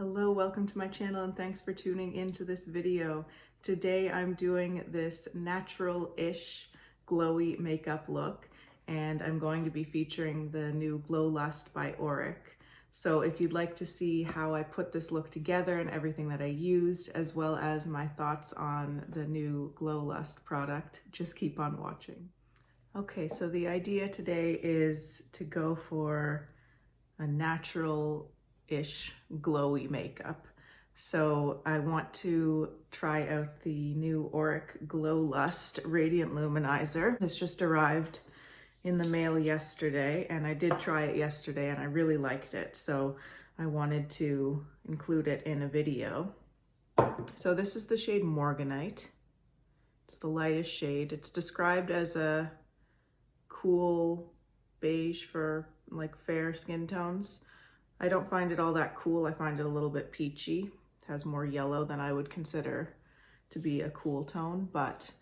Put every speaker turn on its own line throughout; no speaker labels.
Hello, welcome to my channel and thanks for tuning into this video. Today I'm doing this natural-ish glowy makeup look and I'm going to be featuring the new Glow Lust by Auric. So if you'd like to see how I put this look together and everything that I used, as well as my thoughts on the new Glow Lust product, just keep on watching. Okay, so the idea today is to go for a natural-ish glowy makeup. So I want to try out the new Auric Glow Lust Radiant Luminizer. This just arrived in the mail yesterday and I did try it yesterday and I really liked it. So I wanted to include it in a video. So this is the shade Morganite. It's the lightest shade. It's described as a cool beige for like fair skin tones. I don't find it all that cool. I find it a little bit peachy. It has more yellow than I would consider to be a cool tone, but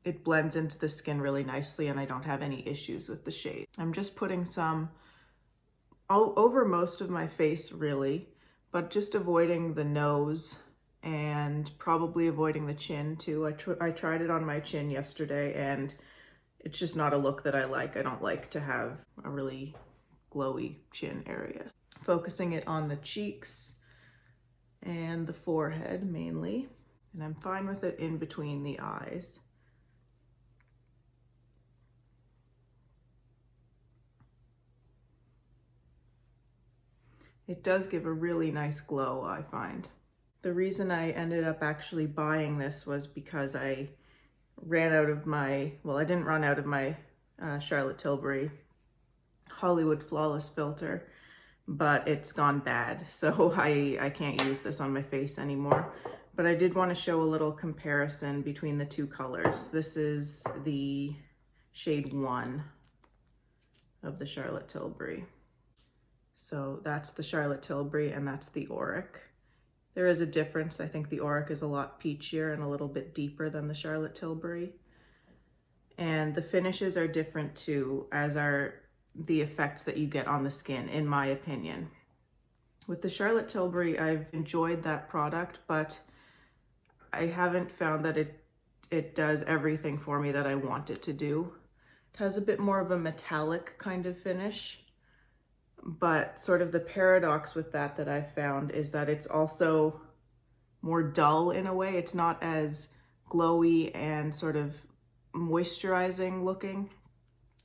it blends into the skin really nicely and I don't have any issues with the shade. I'm just putting some all over most of my face really, but just avoiding the nose and probably avoiding the chin too. I tried it on my chin yesterday and it's just not a look that I like. I don't like to have a really glowy chin area. Focusing it on the cheeks and the forehead mainly. And I'm fine with it in between the eyes. It does give a really nice glow, I find. The reason I ended up actually buying this was because I ran out of my, well, I didn't run out of my Charlotte Tilbury Hollywood Flawless filter, but it's gone bad. So I can't use this on my face anymore. But I did want to show a little comparison between the two colors. This is the shade 1 of the Charlotte Tilbury. So that's the Charlotte Tilbury and that's the Auric. There is a difference. I think the Auric is a lot peachier and a little bit deeper than the Charlotte Tilbury. And the finishes are different too, as are the effects that you get on the skin, in my opinion. With the Charlotte Tilbury, I've enjoyed that product, but I haven't found that it does everything for me that I want it to do. It has a bit more of a metallic kind of finish. But sort of the paradox with that I've found is that it's also more dull in a way. It's not as glowy and sort of moisturizing looking.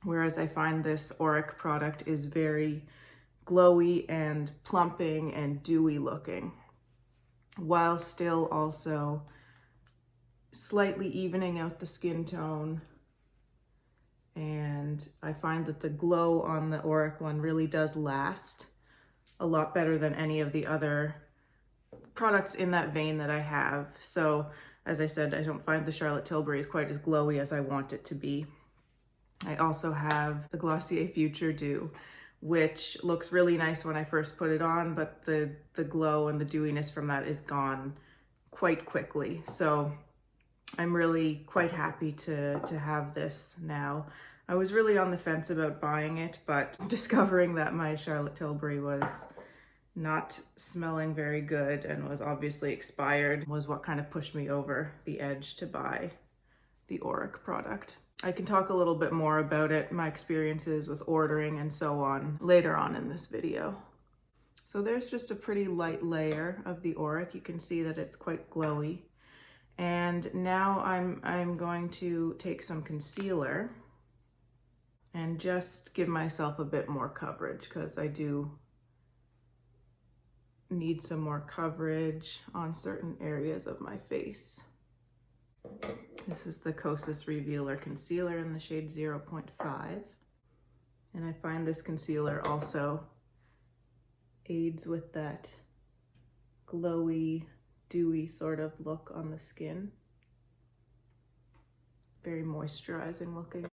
Whereas I find this Auric product is very glowy and plumping and dewy looking, while still also slightly evening out the skin tone. And I find that the glow on the Auric one really does last a lot better than any of the other products in that vein that I have. So as I said, I don't find the Charlotte Tilbury is quite as glowy as I want it to be. I also have the Glossier Future Dew, which looks really nice when I first put it on, but the glow and the dewiness from that is gone quite quickly. So I'm really quite happy to have this now. I was really on the fence about buying it, but discovering that my Charlotte Tilbury was not smelling very good and was obviously expired was what kind of pushed me over the edge to buy the Auric product. I can talk a little bit more about it, my experiences with ordering and so on, later on in this video. So there's just a pretty light layer of the Auric. You can see that it's quite glowy. And now I'm going to take some concealer and just give myself a bit more coverage because I do need some more coverage on certain areas of my face. This is the Kosas Revealer Concealer in the shade 0.5. And I find this concealer also aids with that glowy, dewy sort of look on the skin. Very moisturizing looking.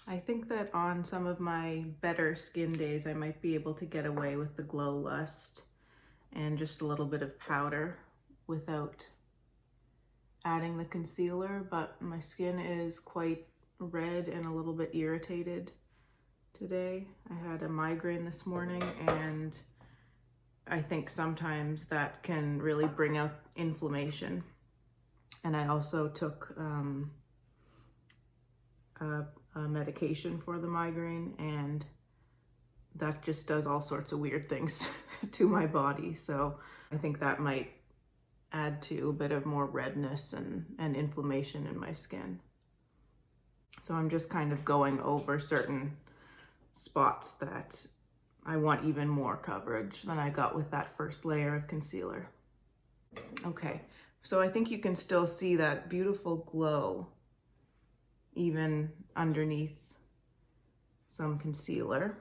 I think that on some of my better skin days, I might be able to get away with the Glow Lust and just a little bit of powder without adding the concealer, but my skin is quite red and a little bit irritated today. I had a migraine this morning, and I think sometimes that can really bring out inflammation. And I also took a medication for the migraine, and that just does all sorts of weird things to my body. So I think that might add to a bit of more redness and inflammation in my skin. So I'm just kind of going over certain spots that I want even more coverage than I got with that first layer of concealer. Okay, so I think you can still see that beautiful glow even underneath some concealer.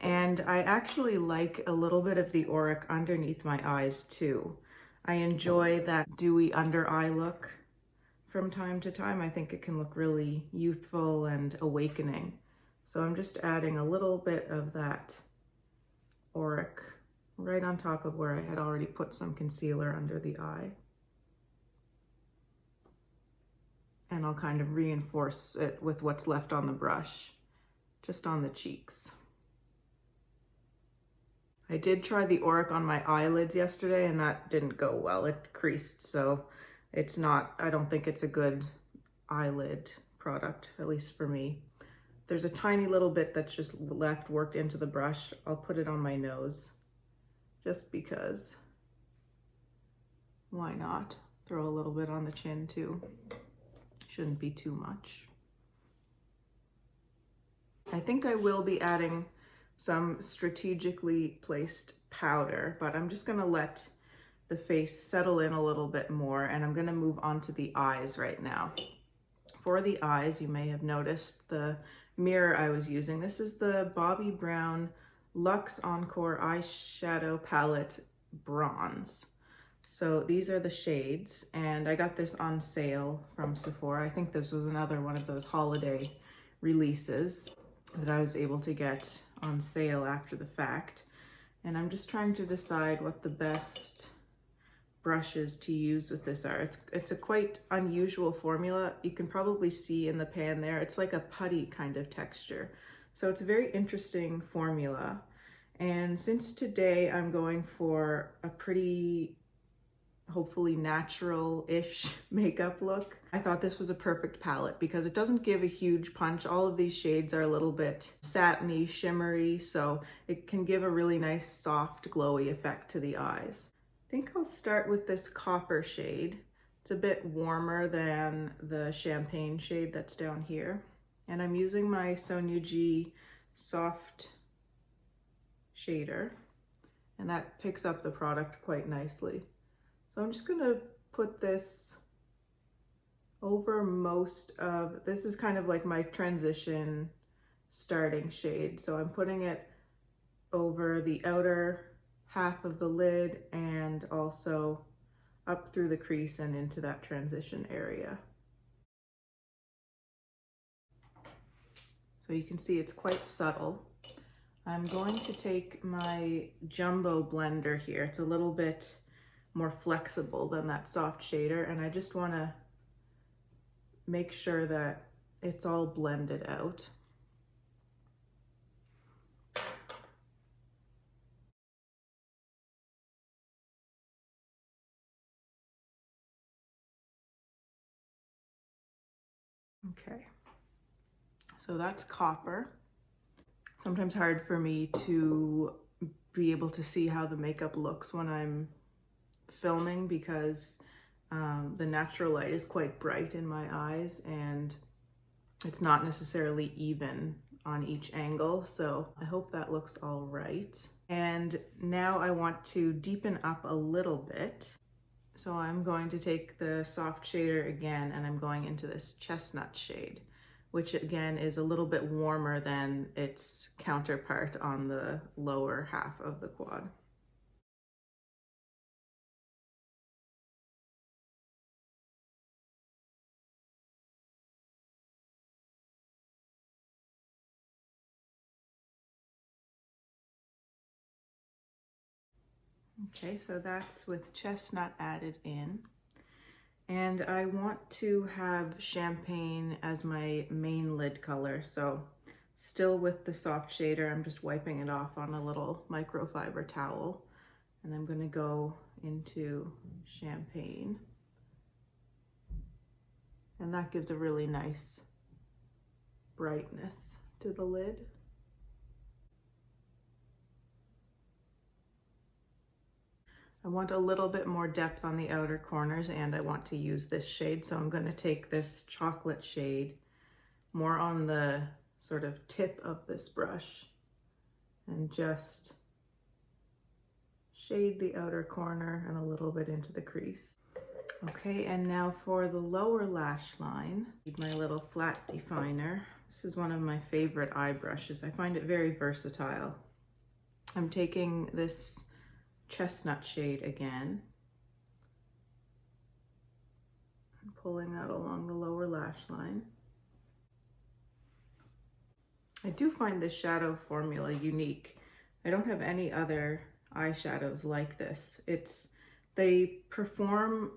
And I actually like a little bit of the Auric underneath my eyes too. I enjoy that dewy under eye look from time to time. I think it can look really youthful and awakening. So I'm just adding a little bit of that Auric right on top of where I had already put some concealer under the eye. And I'll kind of reinforce it with what's left on the brush, just on the cheeks. I did try the Auric on my eyelids yesterday, and that didn't go well. It creased, so it's not, I don't think it's a good eyelid product, at least for me. There's a tiny little bit that's just left worked into the brush. I'll put it on my nose, just because. Why not? Throw a little bit on the chin too. Shouldn't be too much. I think I will be adding some strategically placed powder, but I'm just gonna let the face settle in a little bit more, and I'm gonna move on to the eyes right now. For the eyes, you may have noticed the mirror I was using. This is the Bobbi Brown Luxe Encore Eyeshadow Palette Bronze. So these are the shades, and I got this on sale from Sephora. I think this was another one of those holiday releases that I was able to get on sale after the fact. And I'm just trying to decide what the best brushes to use with this are. It's a quite unusual formula. You can probably see in the pan there, it's like a putty kind of texture. So it's a very interesting formula. And since today I'm going for a pretty, hopefully natural-ish makeup look, I thought this was a perfect palette because it doesn't give a huge punch. All of these shades are a little bit satiny, shimmery, so it can give a really nice, soft, glowy effect to the eyes. I think I'll start with this copper shade. It's a bit warmer than the champagne shade that's down here. And I'm using my Sonia G soft shader, and that picks up the product quite nicely. So I'm just gonna put this over most of, this is kind of like my transition starting shade. So I'm putting it over the outer half of the lid and also up through the crease and into that transition area. So you can see it's quite subtle. I'm going to take my jumbo blender here. It's a little bit more flexible than that soft shader, and I just want to make sure that it's all blended out. Okay, so that's copper. Sometimes hard for me to be able to see how the makeup looks when I'm filming because the natural light is quite bright in my eyes and it's not necessarily even on each angle. So I hope that looks all right. And now I want to deepen up a little bit. So I'm going to take the soft shader again, and I'm going into this chestnut shade, which again is a little bit warmer than its counterpart on the lower half of the quad. Okay, so that's with chestnut added in. And I want to have Champagne as my main lid color, so still with the soft shader, I'm just wiping it off on a little microfiber towel. And I'm gonna go into Champagne. And that gives a really nice brightness to the lid. I want a little bit more depth on the outer corners, and I want to use this shade, so I'm going to take this chocolate shade more on the sort of tip of this brush and just shade the outer corner and a little bit into the crease. Okay, and now for the lower lash line, my little flat definer. This is one of my favorite eye brushes. I find it very versatile. I'm taking this chestnut shade again, and pulling that along the lower lash line. I do find this shadow formula unique. I don't have any other eyeshadows like this. They perform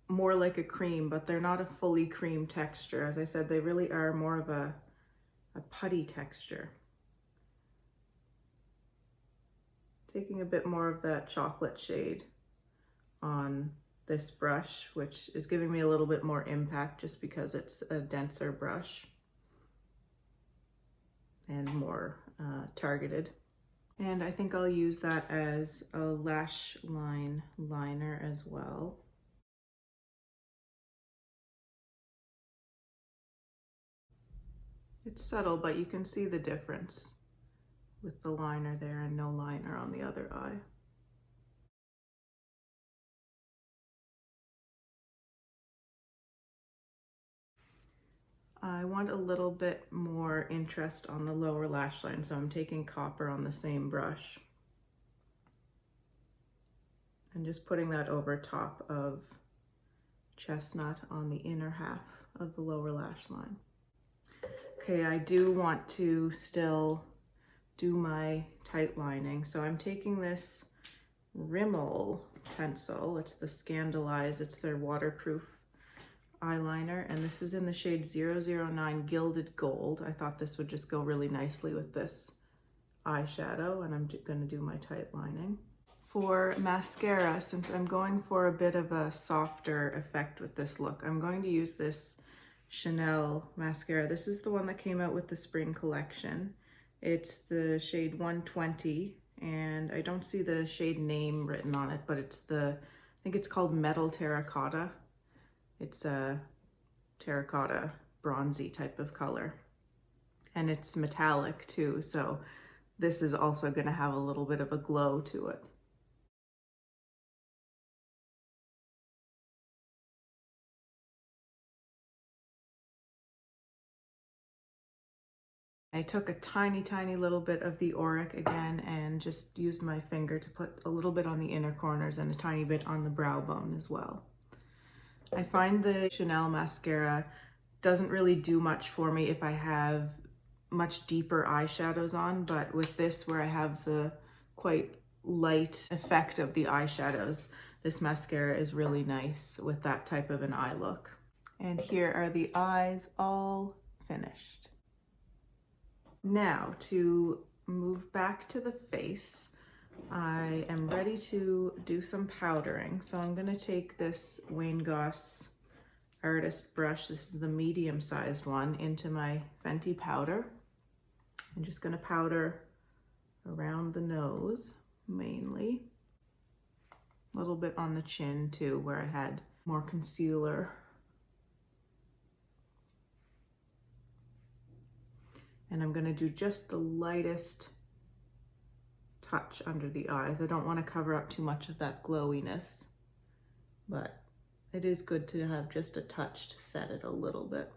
more like a cream, but they're not a fully cream texture. As I said, they really are more of a putty texture. Taking a bit more of that chocolate shade on this brush, which is giving me a little bit more impact just because it's a denser brush and more targeted. And I think I'll use that as a lash line liner as well. It's subtle, but you can see the difference with the liner there and no liner on the other eye. I want a little bit more interest on the lower lash line, so I'm taking copper on the same brush and just putting that over top of chestnut on the inner half of the lower lash line. Okay, I do want to still do my tight lining, so I'm taking this Rimmel pencil. It's the ScandalEyes, it's their waterproof eyeliner, and this is in the shade 009 Gilded Gold. I thought this would just go really nicely with this eyeshadow, and I'm gonna do my tight lining. For mascara, since I'm going for a bit of a softer effect with this look, I'm going to use this Chanel mascara. This is the one that came out with the spring collection. It's the shade 120, and I don't see the shade name written on it, but I think it's called Metal Terracotta. It's a terracotta bronzy type of color, and it's metallic too, so this is also going to have a little bit of a glow to it. I took a tiny little bit of the Auric again and just used my finger to put a little bit on the inner corners and a tiny bit on the brow bone as well. I find the Chanel mascara doesn't really do much for me if I have much deeper eyeshadows on, but with this, where I have the quite light effect of the eyeshadows, this mascara is really nice with that type of an eye look. And here are the eyes all finished. Now, to move back to the face, I am ready to do some powdering. So I'm going to take this Goss artist brush, this is the medium-sized one, into my Fenty powder. I'm just going to powder around the nose mainly, a little bit on the chin too, where I had more concealer. And I'm going to do just the lightest touch under the eyes. I don't want to cover up too much of that glowiness, but it is good to have just a touch to set it a little bit.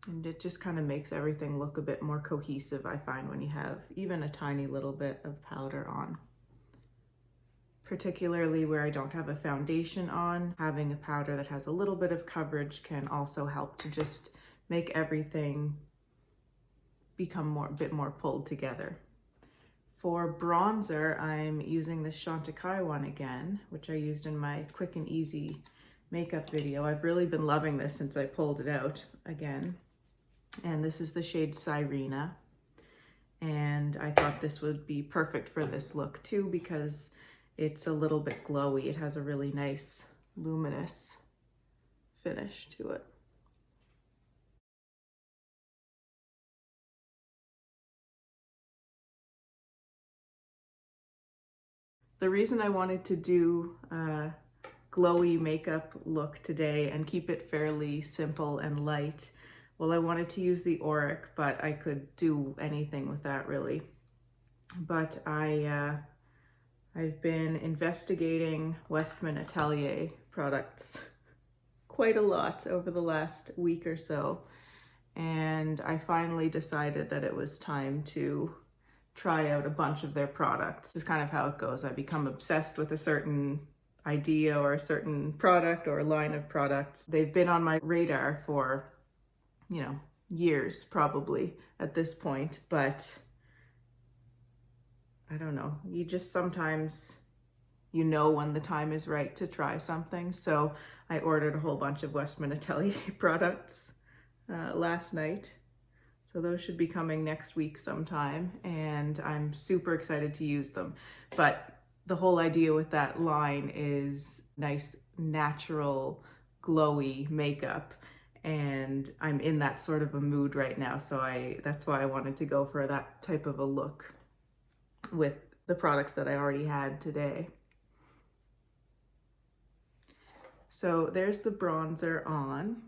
And it just kind of makes everything look a bit more cohesive, I find, when you have even a tiny little bit of powder on. Particularly where I don't have a foundation on, having a powder that has a little bit of coverage can also help to just make everything become a bit more pulled together. For bronzer, I'm using the Chantecaille one again, which I used in my quick and easy makeup video. I've really been loving this since I pulled it out again. And this is the shade Sirena. And I thought this would be perfect for this look too, because it's a little bit glowy. It has a really nice luminous finish to it. The reason I wanted to do a glowy makeup look today and keep it fairly simple and light, well, I wanted to use the Auric, but I could do anything with that really. But I've been investigating Westman Atelier products quite a lot over the last week or so, and I finally decided that it was time to try out a bunch of their products. This is kind of how it goes. I become obsessed with a certain idea or a certain product or a line of products. They've been on my radar for, you know, years probably at this point, but I don't know. You just sometimes, you know when the time is right to try something. So I ordered a whole bunch of Westman Atelier products last night. So those should be coming next week sometime, and I'm super excited to use them. But the whole idea with that line is nice, natural, glowy makeup, and I'm in that sort of a mood right now. So that's why I wanted to go for that type of a look with the products that I already had today. So there's the bronzer on.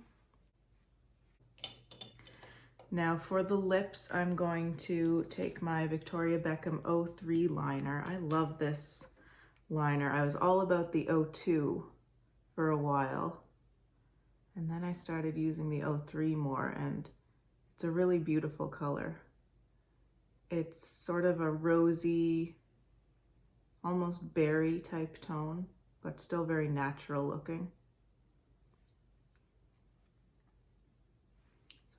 Now for the lips, I'm going to take my Victoria Beckham 03 liner. I love this liner. I was all about the 02 for a while, and then I started using the 03 more, and it's a really beautiful color. It's sort of a rosy, almost berry type tone, but still very natural looking.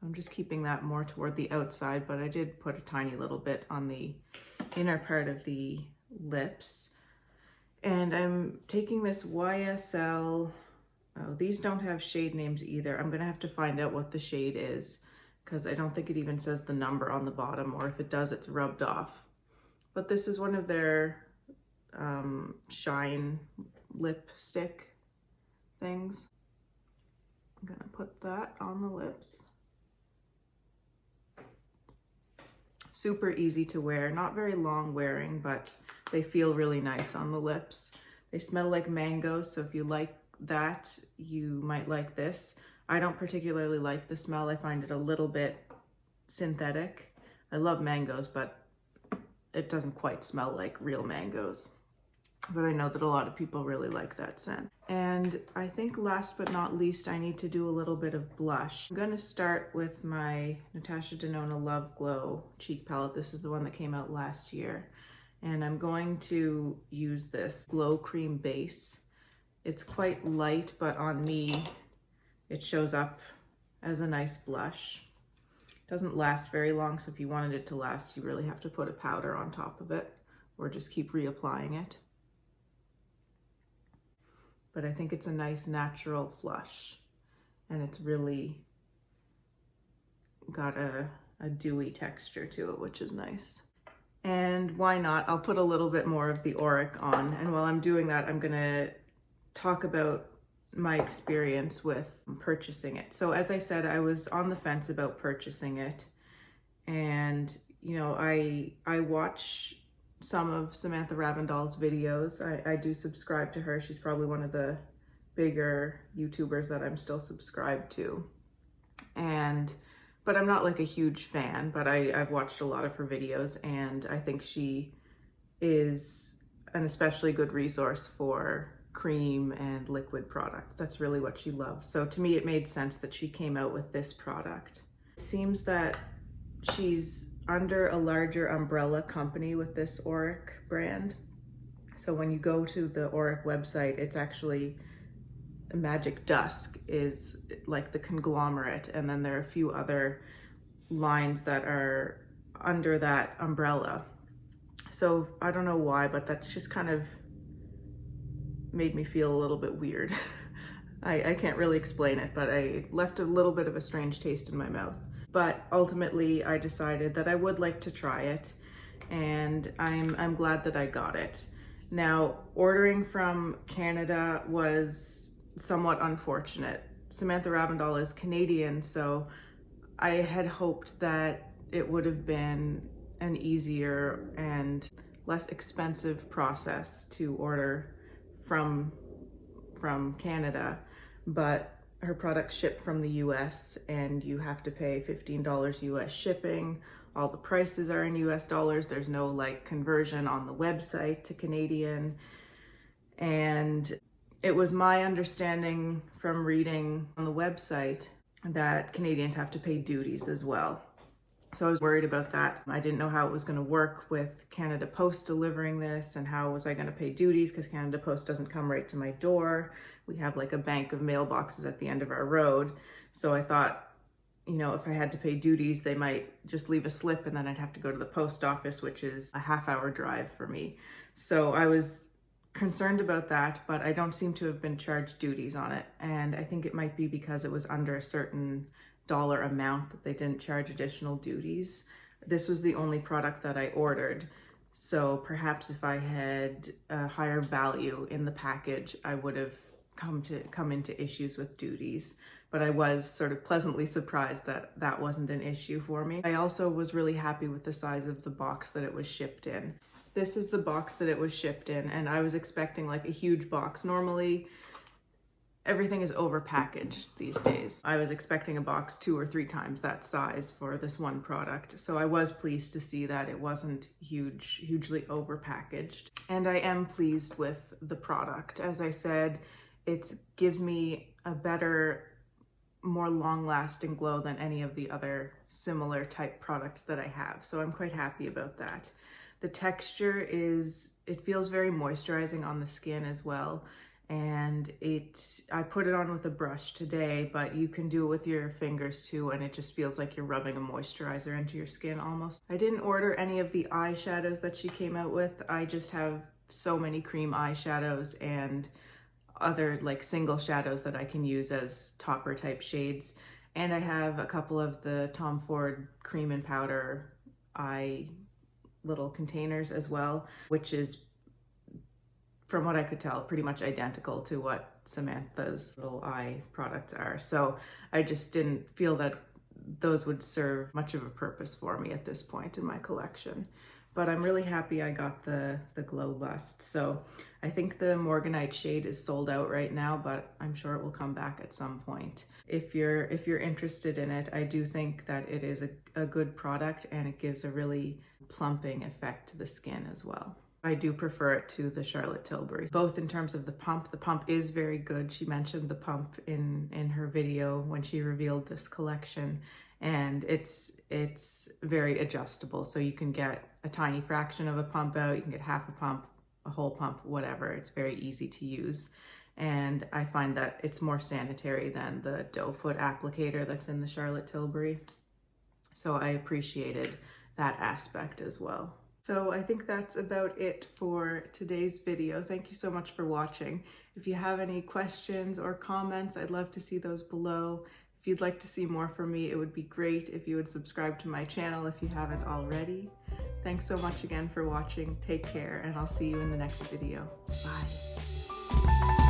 I'm just keeping that more toward the outside, but I did put a tiny little bit on the inner part of the lips. And I'm taking this YSL, oh, these don't have shade names either. I'm gonna have to find out what the shade is, because I don't think it even says the number on the bottom, or if it does, it's rubbed off. But this is one of their shine lipstick things. I'm gonna put that on the lips. Super easy to wear, not very long wearing, but they feel really nice on the lips. They smell like mango, so if you like that, you might like this. I don't particularly like the smell. I find it a little bit synthetic. I love mangoes, but it doesn't quite smell like real mangoes. But I know that a lot of people really like that scent. And I think last but not least, I need to do a little bit of blush. I'm gonna start with my Natasha Denona Love Glow cheek palette. This is the one that came out last year. And I'm going to use this Glow Cream base. It's quite light, but on me, it shows up as a nice blush. It doesn't last very long, so if you wanted it to last, you really have to put a powder on top of it, or just keep reapplying it. But I think it's a nice natural flush, and it's really got a dewy texture to it, which is nice. And why not? I'll put a little bit more of the Auric on, and while I'm doing that, I'm gonna talk about my experience with purchasing it. So as I said, I was on the fence about purchasing it, and you know, I watch some of Samantha Ravndal's videos. I do subscribe to her. She's probably one of the bigger YouTubers that I'm still subscribed to. But I'm not like a huge fan, but I've watched a lot of her videos, and I think she is an especially good resource for cream and liquid products. That's really what she loves. So to me, it made sense that she came out with this product. It seems that she's under a larger umbrella company with this Auric brand. So when you go to the Auric website, it's actually Magic Dusk is like the conglomerate, and then there are a few other lines that are under that umbrella. So I don't know why, but that just kind of made me feel a little bit weird. I can't really explain it, but I left a little bit of a strange taste in my mouth. But ultimately I decided that I would like to try it, and I'm glad that I got it. Now, ordering from Canada was somewhat unfortunate. Samantha Ravndal is Canadian, so I had hoped that it would have been an easier and less expensive process to order from Canada, but her products ship from the US and you have to pay $15 US shipping. All the prices are in US dollars. There's no like conversion on the website to Canadian. And it was my understanding from reading on the website that Canadians have to pay duties as well. So I was worried about that. I didn't know how it was going to work with Canada Post delivering this, and how was I going to pay duties because Canada Post doesn't come right to my door. We have like a bank of mailboxes at the end of our road. So I thought, you know, if I had to pay duties, they might just leave a slip and then I'd have to go to the post office, which is a half-hour drive for me. So I was concerned about that, but I don't seem to have been charged duties on it. And I think it might be because it was under a certain dollar amount that they didn't charge additional duties. This was the only product that I ordered. So perhaps if I had a higher value in the package, I would have come into issues with duties. But I was sort of pleasantly surprised that that wasn't an issue for me. I also was really happy with the size of the box that it was shipped in. This is the box that it was shipped in, and I was expecting like a huge box. Normally, everything is overpackaged these days. I was expecting a box 2 or 3 times that size for this one product. So I was pleased to see that it wasn't hugely overpackaged. And I am pleased with the product. As I said, it gives me a better, more long-lasting glow than any of the other similar type products that I have. So I'm quite happy about that. The texture it feels very moisturizing on the skin as well. And I put it on with a brush today, but you can do it with your fingers too, and it just feels like you're rubbing a moisturizer into your skin almost. I didn't order any of the eyeshadows that she came out with. I just have so many cream eyeshadows and other like single shadows that I can use as topper type shades. And I have a couple of the Tom Ford cream and powder eye little containers as well, which is, from what I could tell, pretty much identical to what Samantha's little eye products are. So I just didn't feel that those would serve much of a purpose for me at this point in my collection. But I'm really happy I got the Glow Bust. So I think the Morganite shade is sold out right now, but I'm sure it will come back at some point. If you're interested in it, I do think that it is a good product, and it gives a really plumping effect to the skin as well. I do prefer it to the Charlotte Tilbury, both in terms of the pump. The pump is very good. She mentioned the pump in her video when she revealed this collection, and it's very adjustable. So you can get a tiny fraction of a pump out, you can get half a pump, a whole pump, whatever. It's very easy to use. And I find that it's more sanitary than the doe foot applicator that's in the Charlotte Tilbury. So I appreciated that aspect as well. So I think that's about it for today's video. Thank you so much for watching. If you have any questions or comments, I'd love to see those below. If you'd like to see more from me, it would be great if you would subscribe to my channel if you haven't already. Thanks so much again for watching. Take care, and I'll see you in the next video. Bye.